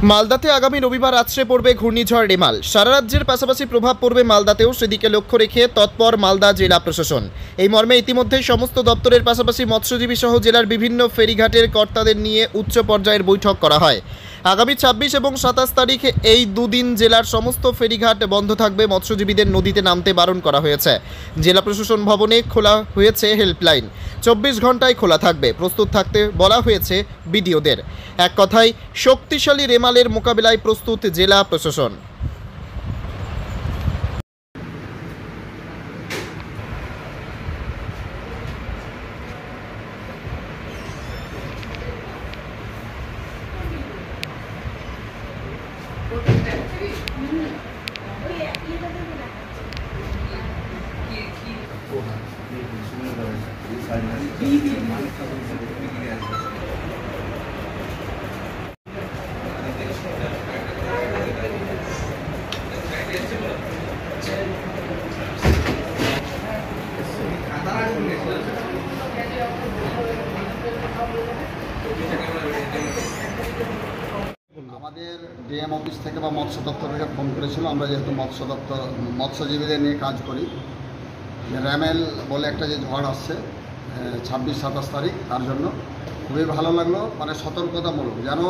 মালদাতে আগামী রবিবার আছড়ে পড়বে ঘূর্ণিঝড় রেমাল। সারা রাজ্যের পাশাপাশি প্রভাব পড়বে মালদাতেও, সেদিকে লক্ষ্য রেখে তৎপর মালদা জেলা প্রশাসন। এই মর্মে ইতিমধ্যেই সমস্ত দপ্তরের পাশাপাশি মৎস্যজীবী সহ জেলার বিভিন্ন ফেরিঘাটের কর্তাদের নিয়ে উচ্চ পর্যায়ের বৈঠক করা হয়। আগামী ২৬ এবং ২৭ তারিখ এই দুদিন জেলার সমস্ত ফেরিঘাট বন্ধ থাকবে। মৎস্যজীবীদের নদীতে নামতে বারণ করা হয়েছে। জেলা প্রশাসন ভবনে খোলা হয়েছে হেল্পলাইন, ২৪ ঘন্টায় খোলা থাকবে। প্রস্তুত থাকতে বলা হয়েছে বিডিওদের। এক কথায় শক্তিশালী রেমালের মোকাবিলায় প্রস্তুত জেলা প্রশাসন। আমাদের ডিএম অফিস থেকে বা মৎস্য দপ্তর থেকে ফোন করেছিল। আমরা যেহেতু মৎস্যজীবীদের নিয়ে কাজ করি, র্যামেল বলে একটা যে ঝড় আসছে ২৬-২৭ তারিখ, তার জন্য খুবই ভালো লাগলো। মানে সতর্কতামূলক যেন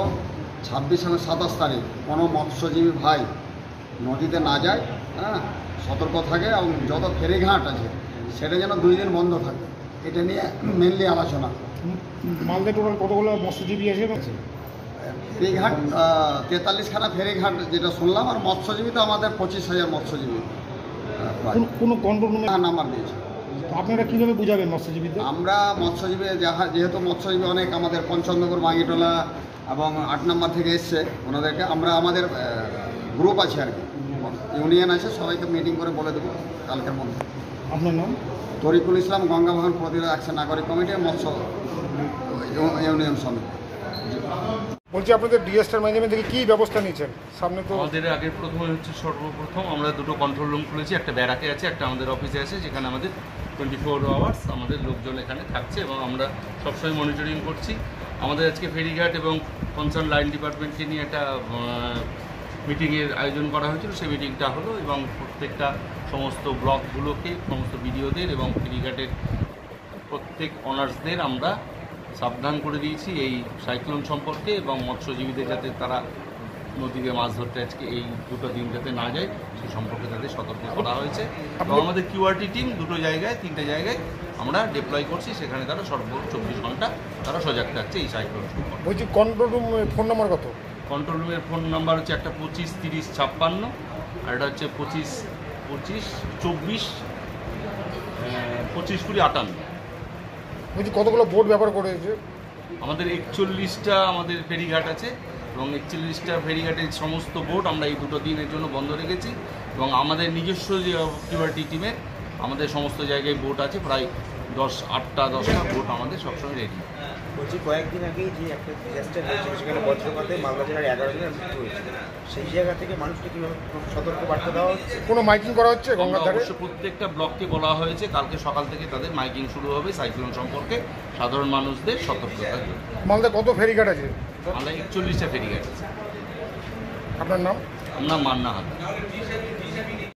২৬ এবং ২৭ তারিখ কোনো মৎস্যজীবী ভাই নদীতে না যায়, হ্যাঁ, সতর্ক থাকে। এবং যত ফেরিঘাট আছে সেটা যেন 2 দিন বন্ধ থাকে, এটা নিয়ে মেনলি আলোচনা। মালদা টোটাল কতগুলো মৎস্যজীবী আছে? ফেরিঘাট 43খানা ফেরিঘাট যেটা শুনলাম, আর মৎস্যজীবী তো আমাদের 25,000 মৎস্যজীবী কোনো কন্ট্রোল রুমে নাম্বার দিয়েছে। আপনারা কীভাবে বুঝাবেন মৎস্যজীবীদের? আমরা মৎস্যজীবী যেহেতু মৎস্যজীবী অনেক আমাদের পঞ্চমনগর, মাঙ্গিটোলা এবং 8 নম্বর থেকে এসছে, ওনাদেরকে আমরা আমাদের গ্রুপ আছে আর কি, ইউনিয়ন আছে, সবাইকে মিটিং করে বলে দেবো কালকের মধ্যে। আপনার নাম? তরিকুল ইসলাম, গঙ্গাবাহন প্রতিরোধ অ্যাকশন নাগরিক কমিটি, মৎস্য ইউনিয়ন সমিতি। বলছি, আপনাদের ডিএসটার মাধ্যমে থেকে কী ব্যবস্থা নিয়েছেন? সামনে তো আমাদের আগে সর্বপ্রথম আমরা 2টো কন্ট্রোল রুম খুলেছি। একটা ব্যারাকে আছে, একটা আমাদের অফিসে আছে, যেখানে আমাদের 24 আওয়ার্স আমাদের লোকজন এখানে থাকছে এবং আমরা সবসময় মনিটরিং করছি। আমাদের আজকে ফেরিঘাট এবং কনসার্ন লাইন ডিপার্টমেন্টকে নিয়ে একটা মিটিংয়ের আয়োজন করা হয়েছিল। সেই মিটিংটা হলো এবং প্রত্যেকটা সমস্ত ব্লকগুলোকে, সমস্ত বিডিওদের এবং ফেরিঘাটের প্রত্যেক অনার্সদের আমরা সাবধান করে দিয়েছি এই সাইক্লোন সম্পর্কে, এবং মৎস্যজীবীদের যাতে তারা নদীতে মাছ ধরতে আজকে এই 2টো দিন যাতে না যায় সেই সম্পর্কে তাদের সতর্ক করা হয়েছে। এবং আমাদের কিউআরটি টিম 2টো জায়গায়, 3টে জায়গায় আমরা ডিপ্লয় করছি, সেখানে তারা সর্বোচ্চ 24 ঘন্টা তারা সজাগ থাকছে এই সাইক্লোন সম্পর্কে। বলছি, কন্ট্রোল রুম ফোন নাম্বার কত? কন্ট্রোল রুমের ফোন নাম্বার হচ্ছে একটা 25 30 56, আর এটা হচ্ছে 25 24 25 20 58। বলছি, কতগুলো বোট ব্যবহার করেছে? আমাদের 41টা আমাদের ফেরিঘাট আছে এবং 41টা ফেরিঘাটের সমস্ত বোট আমরা এই 2টো দিনের জন্য বন্ধ রেখেছি। এবং আমাদের নিজস্ব যে কিউআরটি টিমের আমাদের সমস্ত জায়গায় বোট আছে, প্রায় 8টা 10টা বোট আমাদের সবসময় রেডি। বলছি, কয়েকদিন আগেই যে একটা ডিজাস্টার হয়েছিল, সেখানে বজ্রপাতে মালদা জেলার 11 জনের মৃত্যু হয়েছিল, সেই জায়গা থেকে মানুষকে কীভাবে সতর্ক বার্তা দেওয়া হচ্ছে? কোনো মাইকিং করা হচ্ছে? গঙ্গার ধারে অবশ্য প্রত্যেকটা ব্লককে বলা হয়েছে কালকে সকাল থেকে তাদের মাইকিং শুরু হবে সাইক্লোন সম্পর্কে সাধারণ মানুষদের সতর্কতার জন্য। মালদা কত ফেরিঘাট আছে? আমরা 41টা ফেরিঘাট আছে। আপনার নাম? আমরা মান্না হাত।